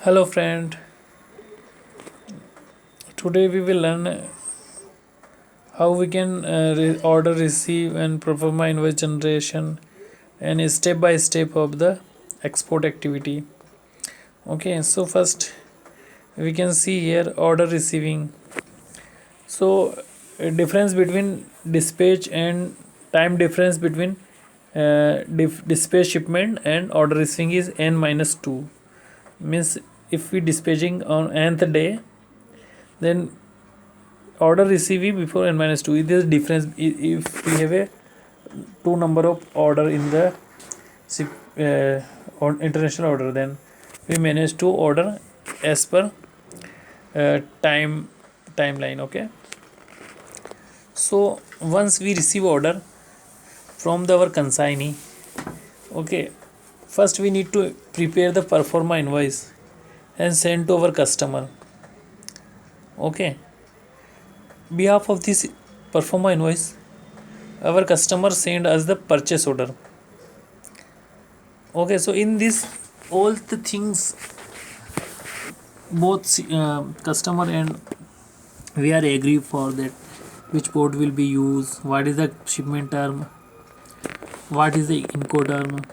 Hello friend, today we will learn how we can order, receive and perform invoice generation and step by step of the export activity. Okay, so first we can see here order receiving. So a difference between dispatch and time difference between dispatch shipment and order receiving is n minus 2. Means if we dispatching on nth day, then order receiving before n minus 2 is the difference. If we have a two number of order in the international order, then we manage to order as per timeline. Okay, so once we receive order from our consignee, okay, first we need to prepare the Performa invoice and send to our customer. Okay, behalf of this Performa invoice, our customer send us the purchase order. Okay, so in this all the things, both customer and we are agree for that which port will be used, what is the shipment term, what is the incoterm,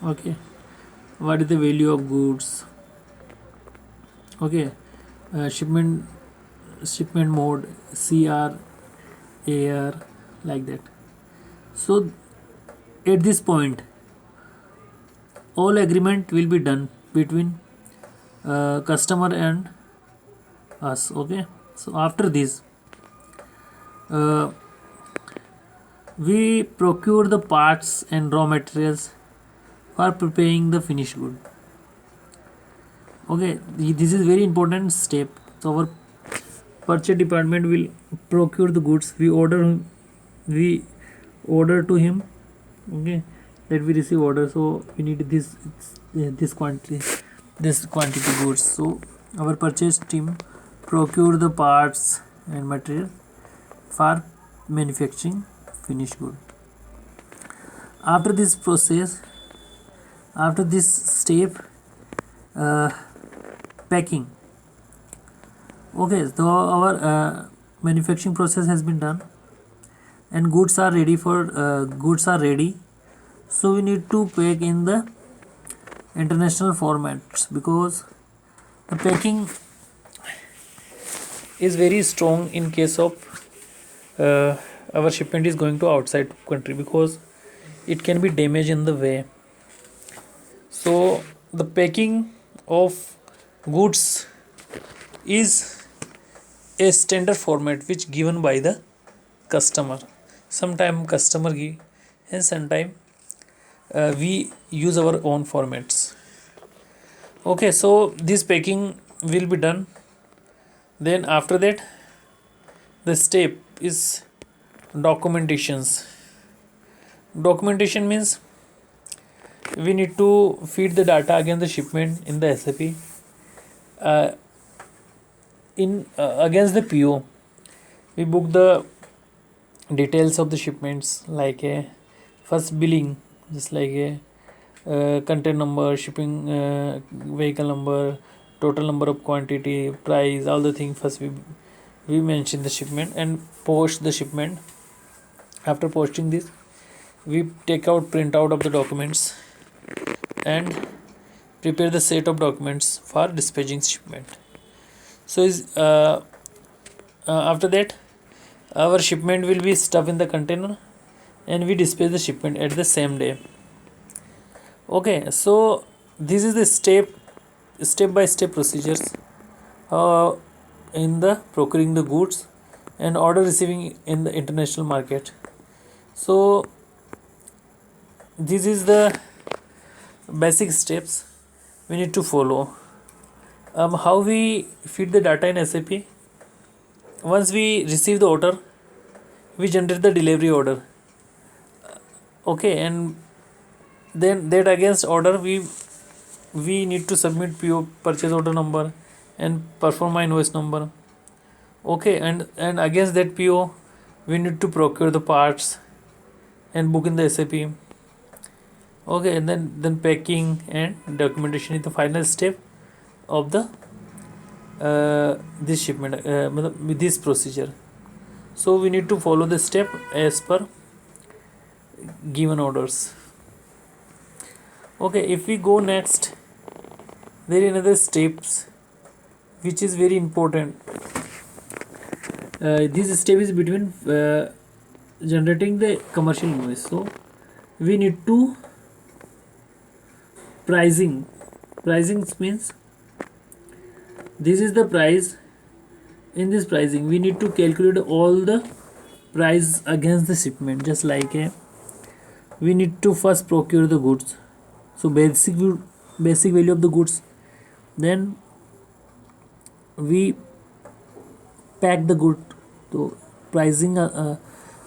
okay, what is the value of goods, okay, shipment mode, CR, AR, like that. So at this point all agreement will be done between customer and us. Okay, so after this we procure the parts and raw materials for preparing the finished good. Okay, this is very important step. So our purchase department will procure the goods. We order to him. Okay, that we receive order, so we need this quantity goods. So our purchase team procure the parts and material for manufacturing finished good. After this process, after this step, packing. Okay, so our manufacturing process has been done and goods are ready. So we need to pack in the international formats, because the packing is very strong in case of our shipment is going to outside country, because it can be damaged in the way. So the packing of goods is a standard format which given by the customer. Sometime customer give and sometime we use our own formats. Okay, so this packing will be done. Then after that the step is documentations. Documentation means we need to feed the data against the shipment in the SAP. Against the PO, we book the details of the shipments, like a first billing, just like a container number, shipping vehicle number, total number of quantity, price, all the things. First we mention the shipment and post the shipment. After posting this, we take out printout of the documents and prepare the set of documents for dispatching shipment. So after that our shipment will be stuffed in the container and we dispatch the shipment at the same day. Okay, so this is the step by step procedures in the procuring the goods and order receiving in the international market. So this is the basic steps we need to follow. How we feed the data in SAP? Once we receive the order, we generate the delivery order. Okay, and then that against order we need to submit PO, purchase order number, and Performa invoice number. Okay, and against that PO we need to procure the parts and book in the SAP. Okay, and then packing and documentation is the final step. of the this shipment, with this procedure. So we need to follow the step as per given orders. Okay, if we go next, there is another steps which is very important. This step is between generating the commercial invoice. So we need to pricing. Pricing means this is the price. In this pricing we need to calculate all the price against the shipment, just like we need to first procure the goods. So basic value of the goods, then we pack the good. So pricing,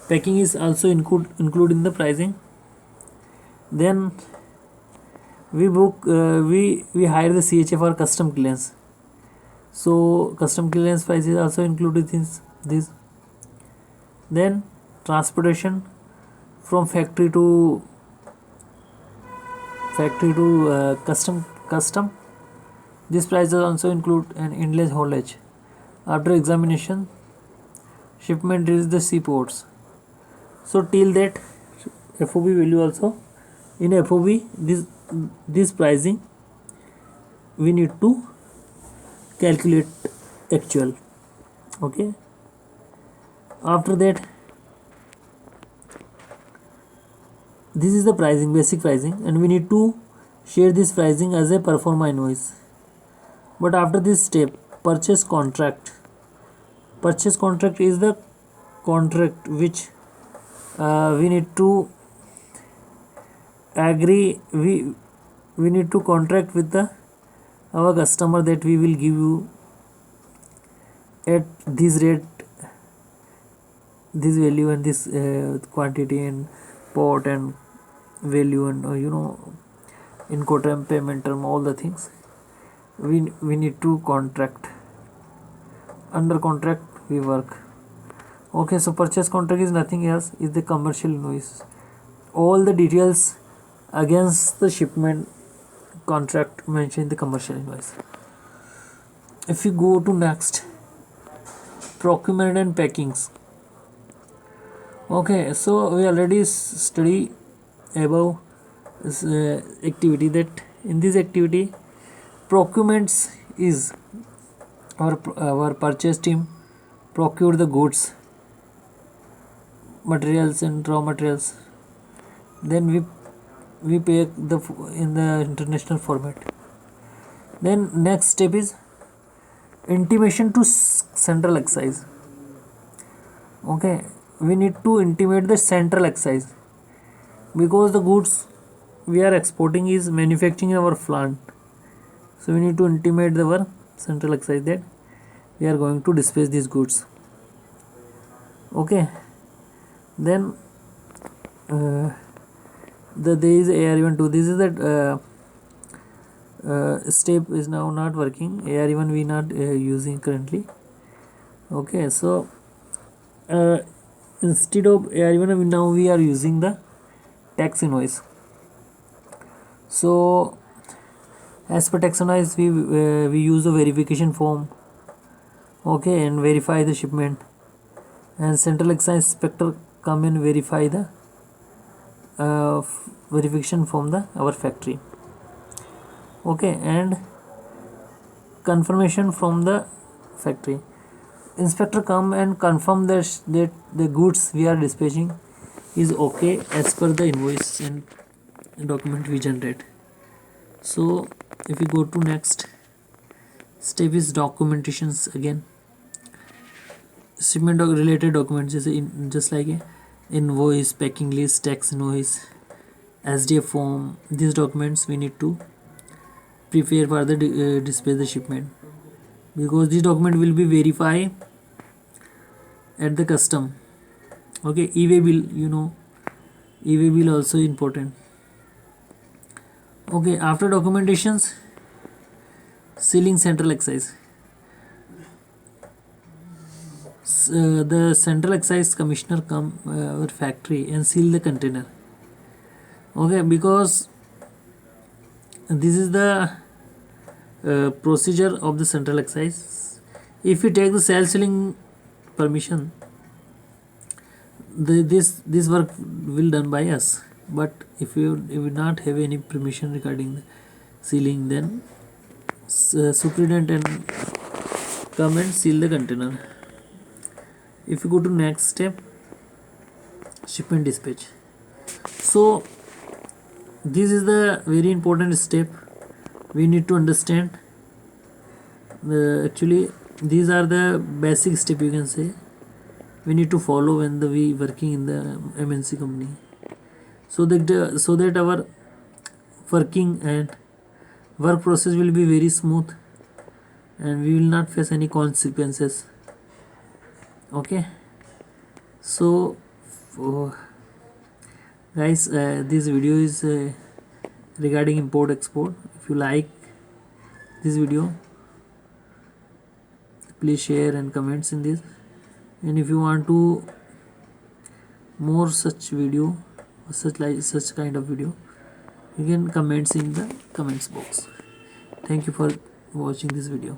packing is also include in the pricing. Then we book, we hire the CHF or custom clearance. So custom clearance price is also included in this. Then transportation from factory to custom. This price also include an endless haulage. After examination, shipment reaches the seaports. So till that FOB value also, in FOB this pricing we need to calculate actual. Okay, after that this is the pricing, basic pricing, and we need to share this pricing as a Performa invoice. But after this step, purchase contract is the contract which we need to agree. We need to contract with our customer that we will give you at this rate, this value, and this quantity and port and value, and Incoterm, payment term, all the things we need to contract. Under contract we work. Okay, so purchase contract is nothing else, is the commercial invoice. All the details against the shipment contract mentioned in the commercial invoice. If you go to next, procurement and packings. Okay, so we already study above this activity, that in this activity procurements is our purchase team procure the goods, materials and raw materials. Then we pay in the international format. Then next step is intimation to central excise. Okay, we need to intimate the central excise, because the goods we are exporting is manufacturing in our plant. So we need to intimate our central excise that we are going to dispatch these goods. Okay, then there is AR1 this is that step is now not working. AR1 we not using currently. Okay, so instead of AR1 now we are using the tax invoice. So as per tax invoice we use the verification form. Okay, and verify the shipment, and central excise inspector come and verify the verification from our factory. Okay, and confirmation from the factory. Inspector come and confirm that the goods we are dispatching is okay as per the invoice and document we generate. So if we go to next step is documentations. Again, shipment related documents is just like a invoice, packing list, tax invoice, SDF form. These documents we need to prepare for the display the shipment, because this document will be verified at the custom. Okay, e-way bill, e-way bill also important. Okay, after documentations, sealing central excise. The central excise commissioner come our factory and seal the container. Okay, because this is the procedure of the central excise. If we take the selling permission, this work will done by us. But if we not have any permission regarding the sealing, then superintendent come and seal the container. If you go to next step, shipment dispatch. So this is the very important step we need to understand. Actually these are the basic step, you can say, we need to follow when we working in the MNC company, so that our working and work process will be very smooth and we will not face any consequences. Okay, so guys, this video is regarding import export. If you like this video, please share and comments in this, and if you want to more such video, such kind of video, you can comments in the comments box. Thank you for watching this video.